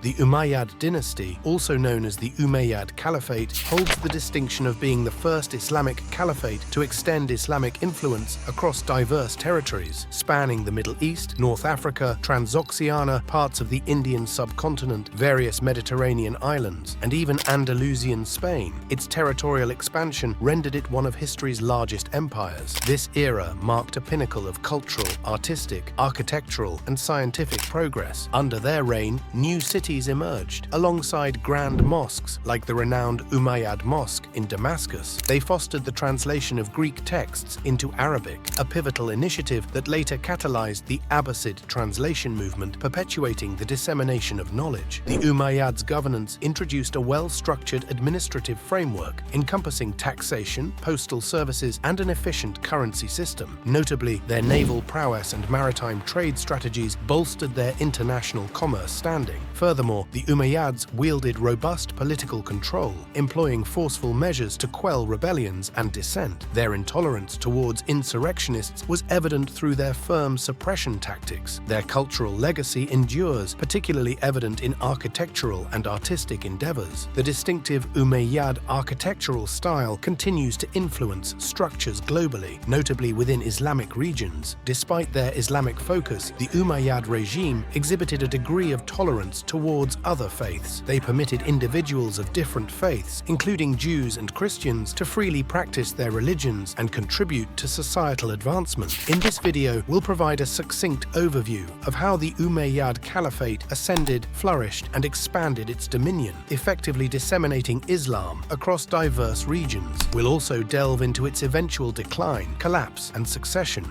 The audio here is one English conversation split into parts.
The Umayyad dynasty, also known as the Umayyad Caliphate, holds the distinction of being the first Islamic caliphate to extend Islamic influence across diverse territories, spanning the Middle East, North Africa, Transoxiana, parts of the Indian subcontinent, various Mediterranean islands, and even Andalusian Spain. Its territorial expansion rendered it one of history's largest empires. This era marked a pinnacle of cultural, artistic, architectural, and scientific progress. Under their reign, new cities emerged. Alongside grand mosques like the renowned Umayyad Mosque in Damascus, they fostered the translation of Greek texts into Arabic, a pivotal initiative that later catalyzed the Abbasid translation movement, perpetuating the dissemination of knowledge. The Umayyads' governance introduced a well-structured administrative framework encompassing taxation, postal services, and an efficient currency system. Notably, their naval prowess and maritime trade strategies bolstered their international commerce standing. Furthermore, the Umayyads wielded robust political control, employing forceful measures to quell rebellions and dissent. Their intolerance towards insurrectionists was evident through their firm suppression tactics. Their cultural legacy endures, particularly evident in architectural and artistic endeavors. The distinctive Umayyad architectural style continues to influence structures globally, notably within Islamic regions. Despite their Islamic focus, the Umayyad regime exhibited a degree of tolerance towards other faiths. They permitted individuals of different faiths, including Jews and Christians, to freely practice their religions and contribute to societal advancement. In this video, we'll provide a succinct overview of how the Umayyad Caliphate ascended, flourished, and expanded its dominion, effectively disseminating Islam across diverse regions. We'll also delve into its eventual decline, collapse, and succession.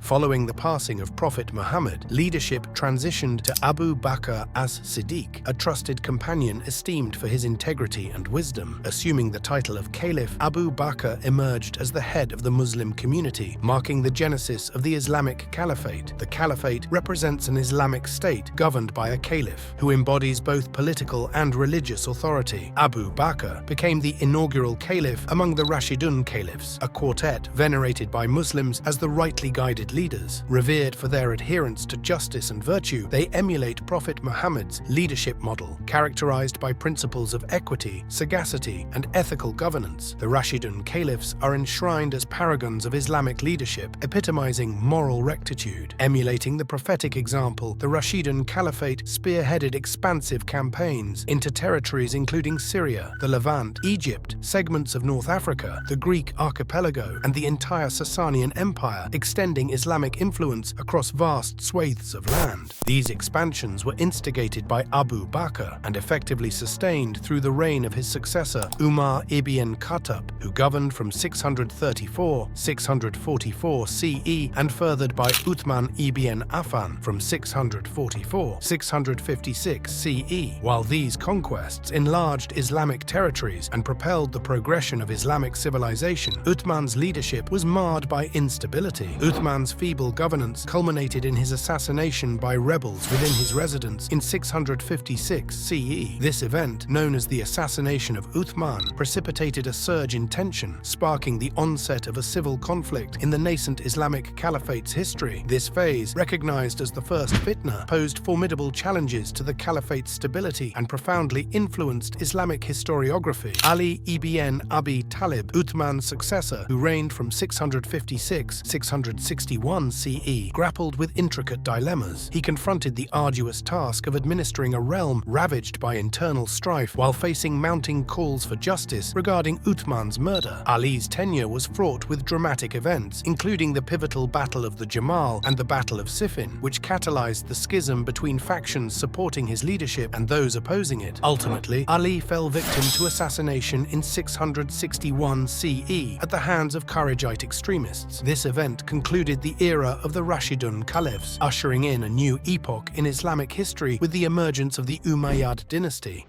Following the passing of Prophet Muhammad, leadership transitioned to Abu Bakr as-Siddiq, a trusted companion esteemed for his integrity and wisdom. Assuming the title of Caliph, Abu Bakr emerged as the head of the Muslim community, marking the genesis of the Islamic Caliphate. The Caliphate represents an Islamic state governed by a caliph, who embodies both political and religious authority. Abu Bakr became the inaugural caliph among the Rashidun caliphs, a quartet venerated by Muslims as the rightly guided leaders. Revered for their adherence to justice and virtue, they emulate Prophet Muhammad's leadership model, characterized by principles of equity, sagacity, and ethical governance. The Rashidun caliphs are enshrined as paragons of Islamic leadership, epitomizing moral rectitude. Emulating the prophetic example, the Rashidun Caliphate spearheaded expansive campaigns into territories including Syria, the Levant, Egypt, segments of North Africa, the Greek archipelago, and the entire Sasanian Empire, extending Islamic influence across vast swathes of land. These expansions were instigated by Abu Bakr and effectively sustained through the reign of his successor Umar ibn Khattab, who governed from 634 CE and furthered by Uthman ibn Affan from 656 CE. While these conquests enlarged Islamic territories and propelled the progression of Islamic civilization, Uthman's leadership was marred by instability. Uthman's feeble governance culminated in his assassination by rebels within his residence in 656 CE. This event, known as the assassination of Uthman, precipitated a surge in tension, sparking the onset of a civil conflict in the nascent Islamic Caliphate's history. This phase, recognized as the first fitna, posed formidable challenges to the Caliphate's stability and profoundly influenced Islamic historiography. Ali ibn Abi Talib, Uthman's successor, who reigned from 656-661 CE, grappled with intricate dilemmas. He confronted the arduous task of administering a realm ravaged by internal strife while facing mounting calls for justice regarding Uthman's murder. Ali's tenure was fraught with dramatic events, including the pivotal Battle of the Jamal and the Battle of Siffin, which catalyzed the schism between factions supporting his leadership and those opposing it. Ultimately, Ali fell victim to assassination in 661 CE at the hands of Kharijite extremists. This event concluded the era of the Rashidun Caliphs, ushering in a new epoch in Islamic history with the emergence of the Umayyad dynasty.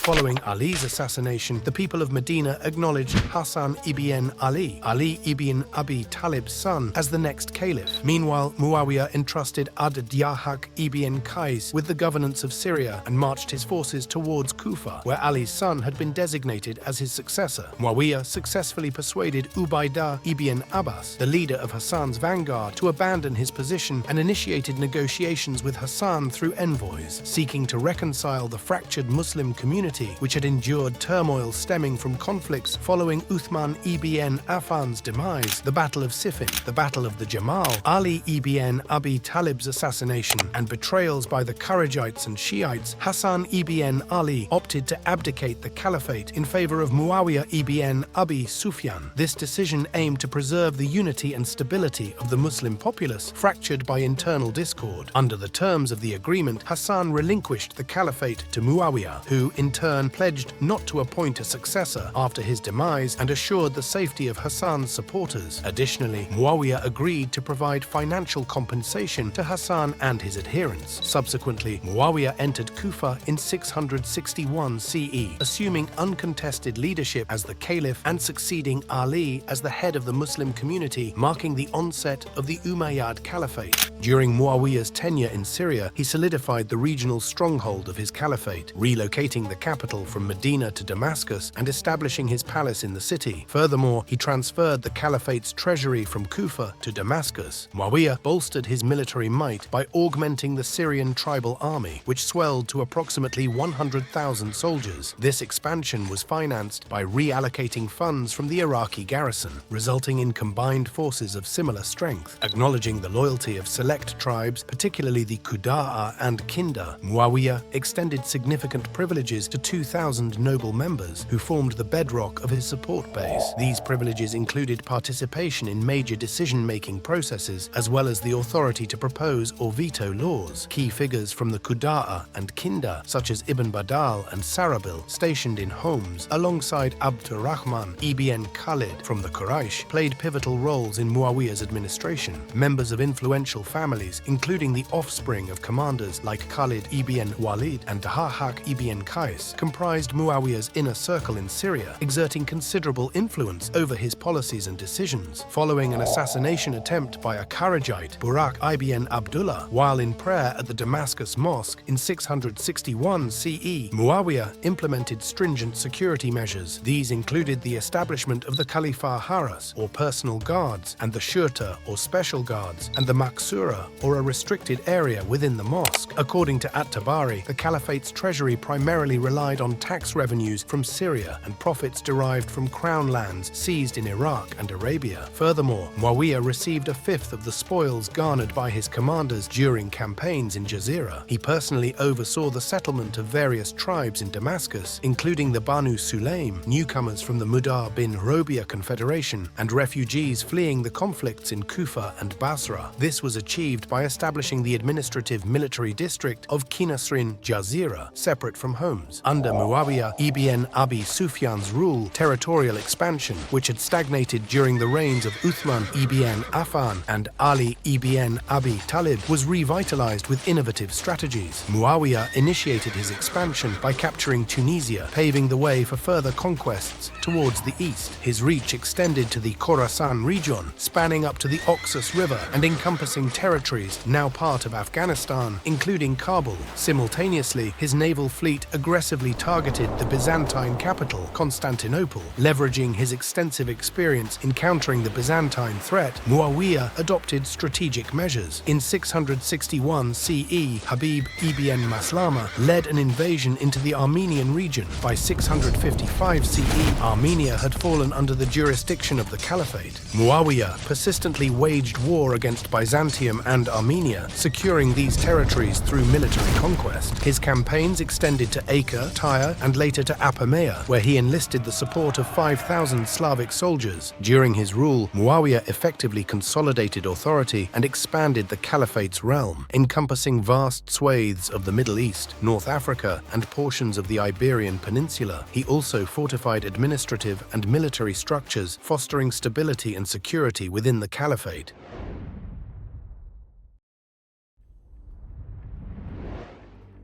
Following Ali's assassination, the people of Medina acknowledged Hassan ibn Ali ibn Abi Talib's son, as the next caliph. Meanwhile, Muawiyah entrusted Ad-Diyahak ibn Qais with the governance of Syria and marched his forces towards Kufa, where Ali's son had been designated as his successor. Muawiyah successfully persuaded Ubaydah ibn Abbas, the leader of Hassan's vanguard, to abandon his position and initiated negotiations with Hassan through envoys, seeking to reconcile the fractured Muslim community which had endured turmoil stemming from conflicts following Uthman ibn Affan's demise, the Battle of Siffin, the Battle of the Jamal, Ali ibn Abi Talib's assassination, and betrayals by the Kharijites and Shiites. Hassan ibn Ali opted to abdicate the caliphate in favor of Muawiyah ibn Abi Sufyan. This decision aimed to preserve the unity and stability of the Muslim populace, fractured by internal discord. Under the terms of the agreement, Hassan relinquished the caliphate to Muawiyah, who in turn pledged not to appoint a successor after his demise and assured the safety of Hassan's supporters. Additionally, Muawiyah agreed to provide financial compensation to Hassan and his adherents. Subsequently, Muawiyah entered Kufa in 661 CE, assuming uncontested leadership as the caliph and succeeding Ali as the head of the Muslim community, marking the onset of the Umayyad Caliphate. During Muawiyah's tenure in Syria, he solidified the regional stronghold of his caliphate, relocating the capital from Medina to Damascus and establishing his palace in the city. Furthermore, he transferred the caliphate's treasury from Kufa to Damascus. Muawiyah bolstered his military might by augmenting the Syrian tribal army, which swelled to approximately 100,000 soldiers. This expansion was financed by reallocating funds from the Iraqi garrison, resulting in combined forces of similar strength. Acknowledging the loyalty of select tribes, particularly the Qudaa and Kinda, Muawiyah extended significant privileges to 2,000 noble members who formed the bedrock of his support base. These privileges included participation in major decision-making processes, as well as the authority to propose or veto laws. Key figures from the Qudaa and Kinda, such as Ibn Badal and Sarabil, stationed in Homs, alongside Abdurrahman ibn Khalid from the Quraysh, played pivotal roles in Muawiyah's administration. Members of influential families, including the offspring of commanders like Khalid ibn Walid and Dahak ibn Qais, comprised Muawiyah's inner circle in Syria, exerting considerable influence over his policies and decisions. Following an assassination attempt by a Kharijite, Burak ibn Abdullah, while in prayer at the Damascus Mosque in 661 CE, Muawiyah implemented stringent security measures. These included the establishment of the Khalifa Haras, or personal guards, and the Shurta, or special guards, and the Maksura, or a restricted area within the mosque. According to At-Tabari, the caliphate's treasury primarily relied on tax revenues from Syria and profits derived from crown lands seized in Iraq and Arabia. Furthermore, Muawiyah received a fifth of the spoils garnered by his commanders during campaigns in Jazeera. He personally oversaw the settlement of various tribes in Damascus, including the Banu Sulaim, newcomers from the Mudar bin Robia Confederation, and refugees fleeing the conflicts in Kufa and Basra. This was achieved by establishing the administrative military district of Kinasrin Jazeera, separate from Homs. Under Muawiyah ibn Abi Sufyan's rule, territorial expansion, which had stagnated during the reigns of Uthman ibn Affan and Ali ibn Abi Talib, was revitalized with innovative strategies. Muawiyah initiated his expansion by capturing Tunisia, paving the way for further conquests towards the east. His reach extended to the Khorasan region, spanning up to the Oxus River and encompassing territories now part of Afghanistan, including Kabul. Simultaneously, his naval fleet aggressively targeted the Byzantine capital, Constantinople. Leveraging his extensive experience in countering the Byzantine threat, Muawiyah adopted strategic measures. In 661 CE, Habib ibn Maslama led an invasion into the Armenian region. By 655 CE, Armenia had fallen under the jurisdiction of the Caliphate. Muawiyah persistently waged war against Byzantium and Armenia, securing these territories through military conquest. His campaigns extended to Acre, Tyre, and later to Apamea, where he enlisted the support of 5,000 Slavic soldiers. During his rule, Muawiyah effectively consolidated authority and expanded the Caliphate's realm, encompassing vast swathes of the Middle East, North Africa, and portions of the Iberian Peninsula. He also fortified administrative and military structures, fostering stability and security within the Caliphate.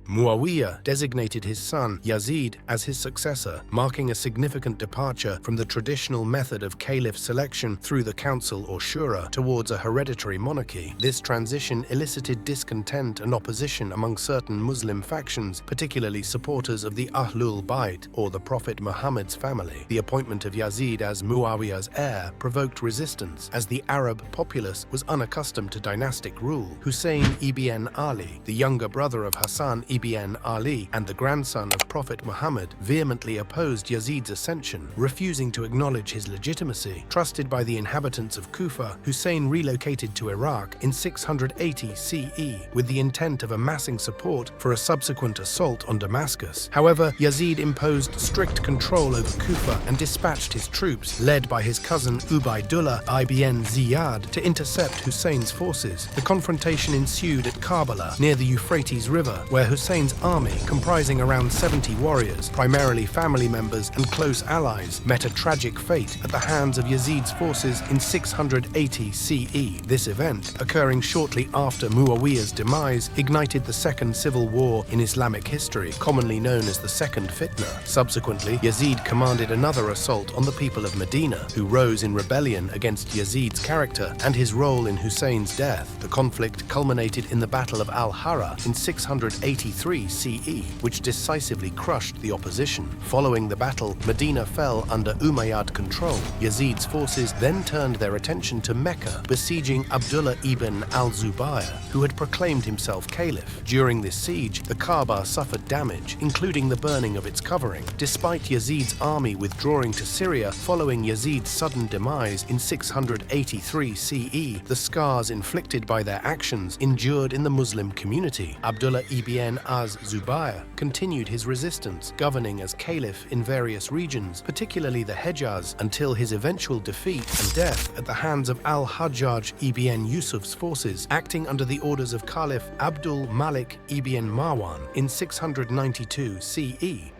Muawiyah designated his son Yazid as his successor, marking a significant departure from the traditional method of caliph selection through the council or shura towards a hereditary monarchy. This transition elicited discontent and opposition among certain Muslim factions, particularly supporters of the Ahlul Bayt or the Prophet Muhammad's family. The appointment of Yazid as Muawiyah's heir provoked resistance, as the Arab populace was unaccustomed to dynastic rule. Hussein ibn Ali, the younger brother of Hassan ibn Ali and the grandson of Prophet Muhammad, vehemently opposed Yazid's ascension, refusing to acknowledge his legitimacy. Trusted by the inhabitants of Kufa, Hussein relocated to Iraq in 680 CE with the intent of amassing support for a subsequent assault on Damascus. However, Yazid imposed strict control over Kufa and dispatched his troops, led by his cousin Ubaydullah ibn Ziyad, to intercept Hussein's forces. The confrontation ensued at Karbala, near the Euphrates River, where Hussein's army, comprising around 70 warriors, primarily family members and close allies, met a tragic fate at the hands of Yazid's forces in 680 CE. This event, occurring shortly after Muawiyah's demise, ignited the second civil war in Islamic history, commonly known as the Second Fitna. Subsequently, Yazid commanded another assault on the people of Medina, who rose in rebellion against Yazid's character and his role in Hussein's death. The conflict culminated in the Battle of Al-Harra in 683 CE, which decisively crushed the opposition. Following the battle, Medina fell under Umayyad control. Yazid's forces then turned their attention to Mecca, besieging Abdullah ibn al-Zubayr, who had proclaimed himself caliph. During this siege, the Kaaba suffered damage, including the burning of its covering. Despite Yazid's army withdrawing to Syria following Yazid's sudden demise in 683 CE, the scars inflicted by their actions endured in the Muslim community. Abdullah ibn az-Zubayr continued his resistance, governing as caliph in various regions, particularly the Hejaz, until his eventual defeat and death at the hands of al-Hajjaj ibn Yusuf's forces, acting under the orders of Caliph Abdul Malik ibn Marwan in 692 CE.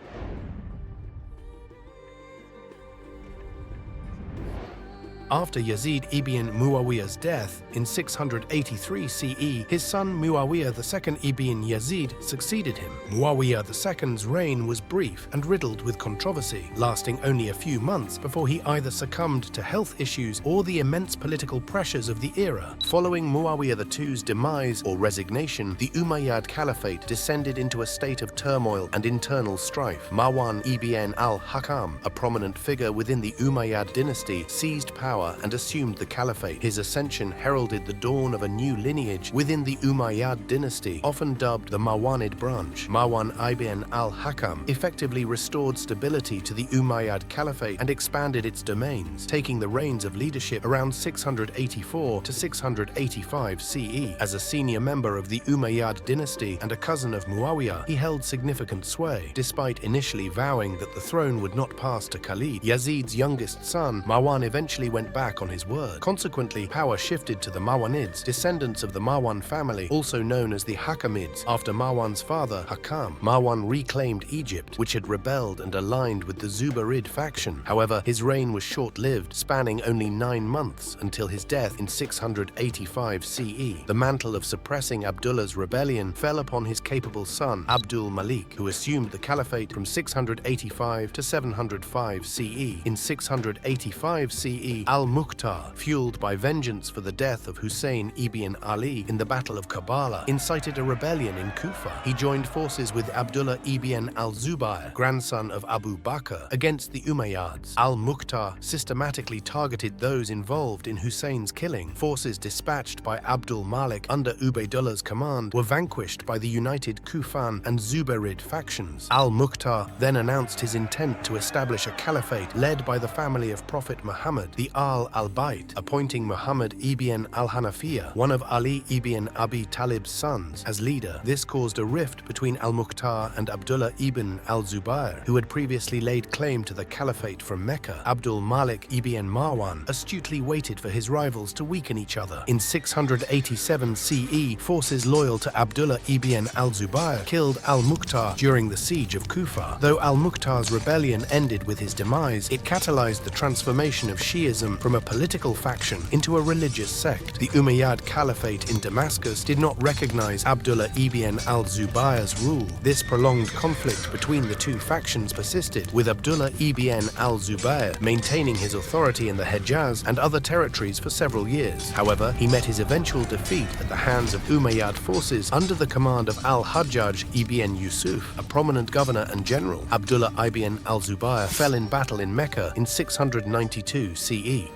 After Yazid ibn Muawiyah's death in 683 CE, his son Muawiyah II ibn Yazid succeeded him. Muawiyah II's reign was brief and riddled with controversy, lasting only a few months before he either succumbed to health issues or the immense political pressures of the era. Following Muawiyah II's demise or resignation, the Umayyad Caliphate descended into a state of turmoil and internal strife. Marwan ibn al-Hakam, a prominent figure within the Umayyad dynasty, seized power and assumed the caliphate. His ascension heralded the dawn of a new lineage within the Umayyad dynasty, often dubbed the Mawarnid branch. Marwan ibn al-Hakam effectively restored stability to the Umayyad Caliphate and expanded its domains, taking the reins of leadership around 684 to 685 CE. As a senior member of the Umayyad dynasty and a cousin of Muawiyah, he held significant sway, despite initially vowing that the throne would not pass to Khalid. Yazid's youngest son, Marwan, eventually went back on his word. Consequently, power shifted to the Mawarnids, descendants of the Marwan family, also known as the Hakamids, after Marwan's father, Hakam. Marwan reclaimed Egypt, which had rebelled and aligned with the Zubarid faction. However, his reign was short-lived, spanning only 9 months until his death in 685 CE. The mantle of suppressing Abdullah's rebellion fell upon his capable son, Abdul Malik, who assumed the caliphate from 685 to 705 CE. In 685 CE, al-Mukhtar, fueled by vengeance for the death of Hussein ibn Ali in the Battle of Karbala, incited a rebellion in Kufa. He joined forces with Abdullah ibn al-Zubayr, grandson of Abu Bakr, against the Umayyads. Al-Mukhtar systematically targeted those involved in Hussein's killing. Forces dispatched by Abdul Malik under Ubaidullah's command were vanquished by the united Kufan and Zubarid factions. Al-Mukhtar then announced his intent to establish a caliphate led by the family of Prophet Muhammad, the al-Bayt, appointing Muhammad ibn al-Hanafiya, one of Ali ibn Abi Talib's sons, as leader. This caused a rift between al-Mukhtar and Abdullah ibn al-Zubayr, who had previously laid claim to the caliphate from Mecca. Abdul Malik ibn Marwan astutely waited for his rivals to weaken each other. In 687 CE, forces loyal to Abdullah ibn al-Zubayr killed al-Mukhtar during the siege of Kufa. Though al-Mukhtar's rebellion ended with his demise, it catalyzed the transformation of Shi'ism Islam from a political faction into a religious sect. The Umayyad Caliphate in Damascus did not recognize Abdullah ibn al-Zubayr's rule. This prolonged conflict between the two factions persisted, with Abdullah ibn al-Zubayr maintaining his authority in the Hejaz and other territories for several years. However, he met his eventual defeat at the hands of Umayyad forces under the command of al-Hajjaj ibn Yusuf, a prominent governor and general. Abdullah ibn al-Zubayr fell in battle in Mecca in 692 CE.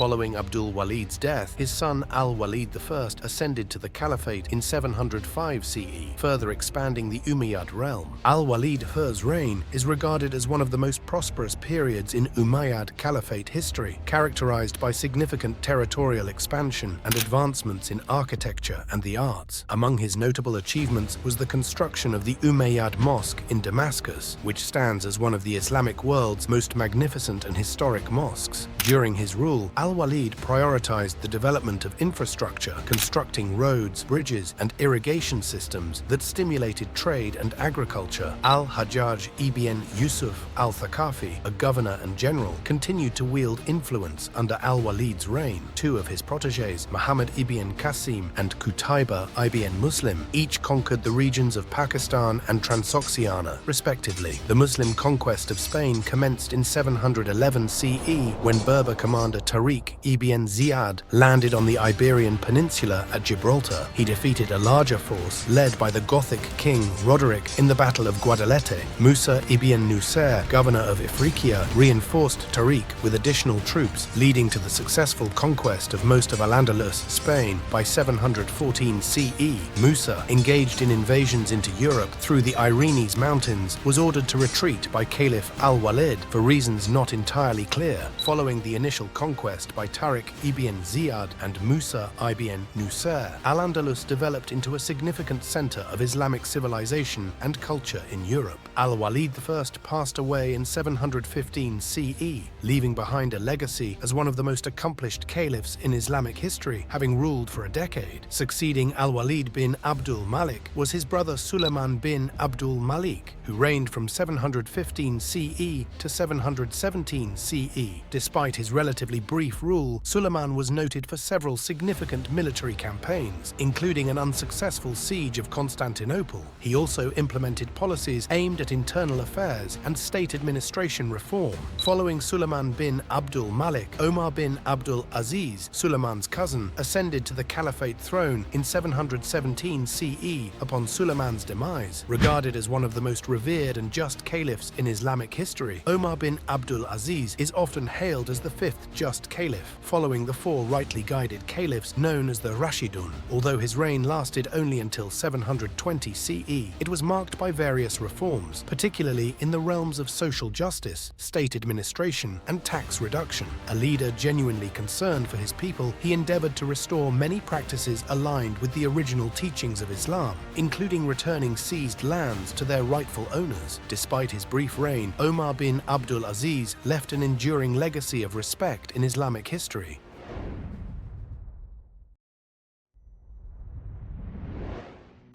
Following Abdul Walid's death, his son al-Walid I ascended to the caliphate in 705 CE, further expanding the Umayyad realm. Al-Walid I's reign is regarded as one of the most prosperous periods in Umayyad Caliphate history, characterized by significant territorial expansion and advancements in architecture and the arts. Among his notable achievements was the construction of the Umayyad Mosque in Damascus, which stands as one of the Islamic world's most magnificent and historic mosques. During his rule, Al-Walid prioritized the development of infrastructure, constructing roads, bridges, and irrigation systems that stimulated trade and agriculture. Al-Hajjaj ibn Yusuf al-Thaqafi, a governor and general, continued to wield influence under Al-Walid's reign. Two of his protégés, Muhammad ibn Qasim and Qutayba ibn Muslim, each conquered the regions of Pakistan and Transoxiana, respectively. The Muslim conquest of Spain commenced in 711 CE when Berber commander Tawaareekh ibn Ziyad landed on the Iberian Peninsula at Gibraltar. He defeated a larger force led by the Gothic king Roderick in the Battle of Guadalete. Musa ibn Nusair, governor of Ifriqiya, reinforced Tawaareekh with additional troops, leading to the successful conquest of most of Al-Andalus, Spain, by 714 CE. Musa, engaged in invasions into Europe through the Pyrenees Mountains, was ordered to retreat by Caliph Al-Walid for reasons not entirely clear. Following the initial conquest by Tariq ibn Ziyad and Musa ibn Nusair, Al-Andalus developed into a significant center of Islamic civilization and culture in Europe. Al-Walid I passed away in 715 CE, leaving behind a legacy as one of the most accomplished caliphs in Islamic history, having ruled for a decade. Succeeding Al-Walid bin Abdul Malik was his brother Suleiman bin Abdul Malik, who reigned from 715 CE to 717 CE. Despite his relatively brief rule, Suleiman was noted for several significant military campaigns, including an unsuccessful siege of Constantinople. He also implemented policies aimed at internal affairs and state administration reform. Following Suleiman bin Abdul Malik, Omar bin Abdul Aziz, Suleiman's cousin, ascended to the caliphate throne in 717 CE upon Suleiman's demise. Regarded as one of the most revered and just caliphs in Islamic history, Omar bin Abdul Aziz is often hailed as the fifth just caliph, following the four rightly guided caliphs known as the Rashidun. Although his reign lasted only until 720 CE, it was marked by various reforms, particularly in the realms of social justice, state administration, and tax reduction. A leader genuinely concerned for his people, he endeavored to restore many practices aligned with the original teachings of Islam, including returning seized lands to their rightful owners. Despite his brief reign, Omar bin Abdul Aziz left an enduring legacy of respect in Islamic history.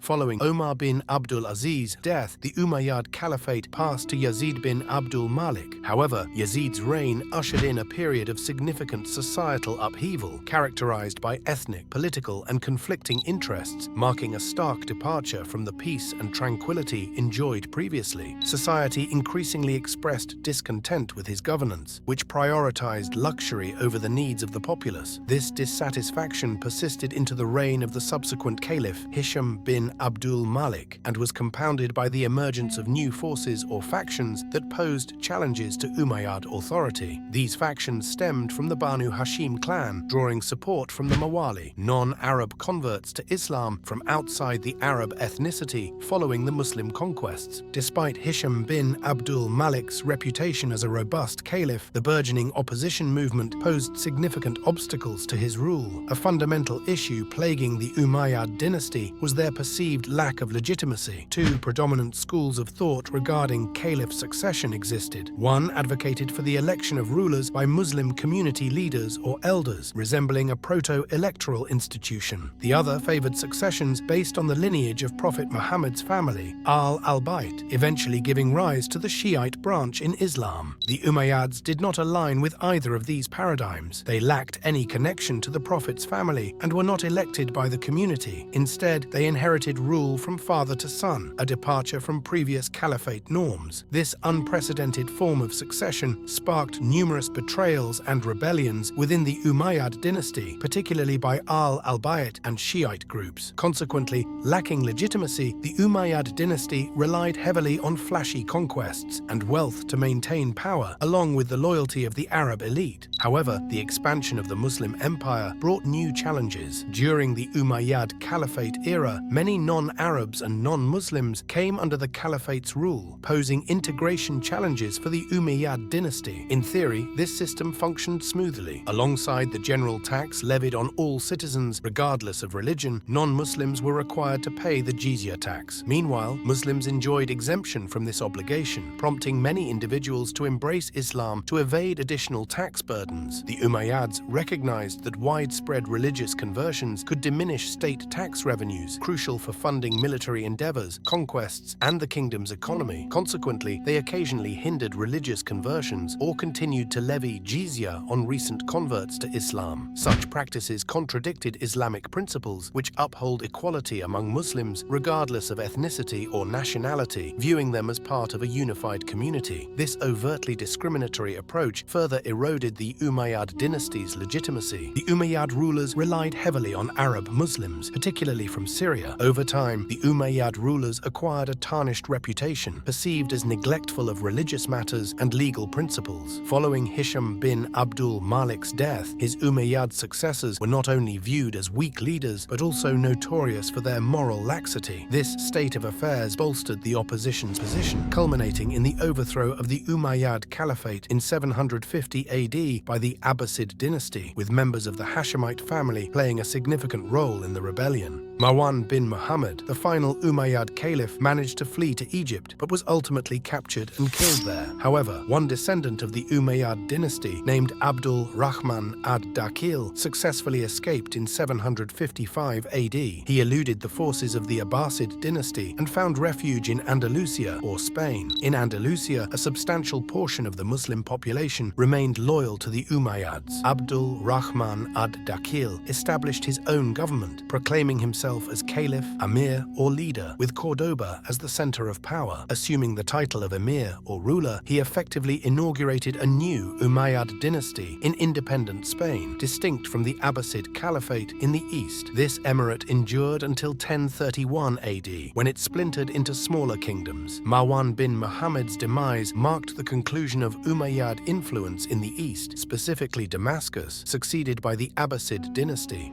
Following Omar bin Abdul Aziz's death, the Umayyad Caliphate passed to Yazid bin Abdul Malik. However, Yazid's reign ushered in a period of significant societal upheaval, characterized by ethnic, political, and conflicting interests, marking a stark departure from the peace and tranquility enjoyed previously. Society increasingly expressed discontent with his governance, which prioritized luxury over the needs of the populace. This dissatisfaction persisted into the reign of the subsequent caliph, Hisham bin Abdul Malik, and was compounded by the emergence of new forces or factions that posed challenges to Umayyad authority. These factions stemmed from the Banu Hashim clan, drawing support from the Mawali, non-Arab converts to Islam from outside the Arab ethnicity following the Muslim conquests. Despite Hisham bin Abdul Malik's reputation as a robust caliph, the burgeoning opposition movement posed significant obstacles to his rule. A fundamental issue plaguing the Umayyad dynasty was their perceived perceived lack of legitimacy. Two predominant schools of thought regarding caliph succession existed. One advocated for the election of rulers by Muslim community leaders or elders, resembling a proto-electoral institution. The other favored successions based on the lineage of Prophet Muhammad's family, al-Bayt, eventually giving rise to the Shiite branch in Islam. The Umayyads did not align with either of these paradigms. They lacked any connection to the Prophet's family and were not elected by the community. Instead, they inherited rule from father to son, a departure from previous caliphate norms. This unprecedented form of succession sparked numerous betrayals and rebellions within the Umayyad dynasty, particularly by al-Bayt and Shiite groups. Consequently, lacking legitimacy, the Umayyad dynasty relied heavily on flashy conquests and wealth to maintain power, along with the loyalty of the Arab elite. However, the expansion of the Muslim empire brought new challenges. During the Umayyad Caliphate era, many non-Arabs and non-Muslims came under the caliphate's rule, posing integration challenges for the Umayyad dynasty. In theory, this system functioned smoothly. Alongside the general tax levied on all citizens, regardless of religion, non-Muslims were required to pay the jizya tax. Meanwhile, Muslims enjoyed exemption from this obligation, prompting many individuals to embrace Islam to evade additional tax burdens. The Umayyads recognized that widespread religious conversions could diminish state tax revenues, crucial for funding military endeavors, conquests, and the kingdom's economy. Consequently, they occasionally hindered religious conversions or continued to levy jizya on recent converts to Islam. Such practices contradicted Islamic principles, which uphold equality among Muslims regardless of ethnicity or nationality, viewing them as part of a unified community. This overtly discriminatory approach further eroded the Umayyad dynasty's legitimacy. The Umayyad rulers relied heavily on Arab Muslims, particularly from Syria. Over time, the Umayyad rulers acquired a tarnished reputation, perceived as neglectful of religious matters and legal principles. Following Hisham bin Abdul Malik's death, his Umayyad successors were not only viewed as weak leaders, but also notorious for their moral laxity. This state of affairs bolstered the opposition's position, culminating in the overthrow of the Umayyad Caliphate in 750 AD by the Abbasid dynasty, with members of the Hashemite family playing a significant role in the rebellion. Marwan bin Muhammad, the final Umayyad caliph, managed to flee to Egypt, but was ultimately captured and killed there. However, one descendant of the Umayyad dynasty, named Abdul Rahman ad-Dakhil, successfully escaped in 755 AD. He eluded the forces of the Abbasid dynasty and found refuge in Andalusia, or Spain. In Andalusia, a substantial portion of the Muslim population remained loyal to the Umayyads. Abdul Rahman ad-Dakhil established his own government, proclaiming himself as caliph, amir, or leader, with Cordoba as the center of power. Assuming the title of emir or ruler, he effectively inaugurated a new Umayyad dynasty in independent Spain, distinct from the Abbasid Caliphate in the east. This emirate endured until 1031 AD, when it splintered into smaller kingdoms. Marwan bin Muhammad's demise marked the conclusion of Umayyad influence in the east, specifically Damascus, succeeded by the Abbasid dynasty.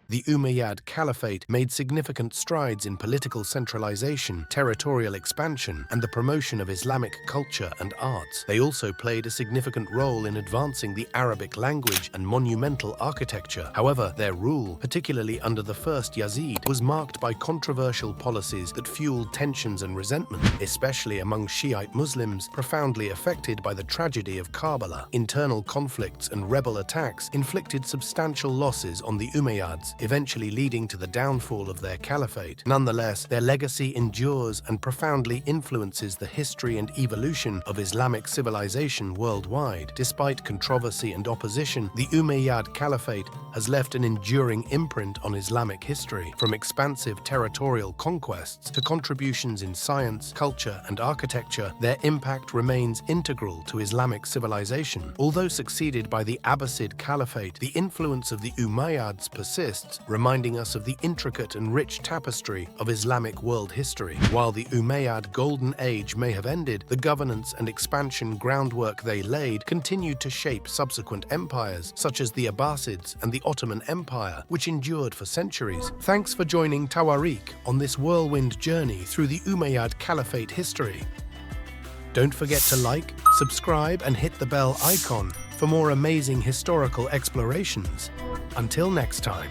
The Umayyad Caliphate made significant strides in political centralization, territorial expansion, and the promotion of Islamic culture and arts. They also played a significant role in advancing the Arabic language and monumental architecture. However, their rule, particularly under the first Yazid, was marked by controversial policies that fueled tensions and resentment, especially among Shiite Muslims, profoundly affected by the tragedy of Karbala. Internal conflicts and rebel attacks inflicted substantial losses on the Umayyads, eventually leading to the downfall of their caliphate. Nonetheless, their legacy endures and profoundly influences the history and evolution of Islamic civilization worldwide. Despite controversy and opposition, the Umayyad Caliphate has left an enduring imprint on Islamic history. From expansive territorial conquests to contributions in science, culture, and architecture, their impact remains integral to Islamic civilization. Although succeeded by the Abbasid Caliphate, the influence of the Umayyads persists, reminding us of the intricate and rich tapestry of Islamic world history. While the Umayyad Golden Age may have ended, the governance and expansion groundwork they laid continued to shape subsequent empires, such as the Abbasids and the Ottoman Empire, which endured for centuries. Thanks for joining Tawaareekh on this whirlwind journey through the Umayyad Caliphate history. Don't forget to like, subscribe, and hit the bell icon for more amazing historical explorations. Until next time.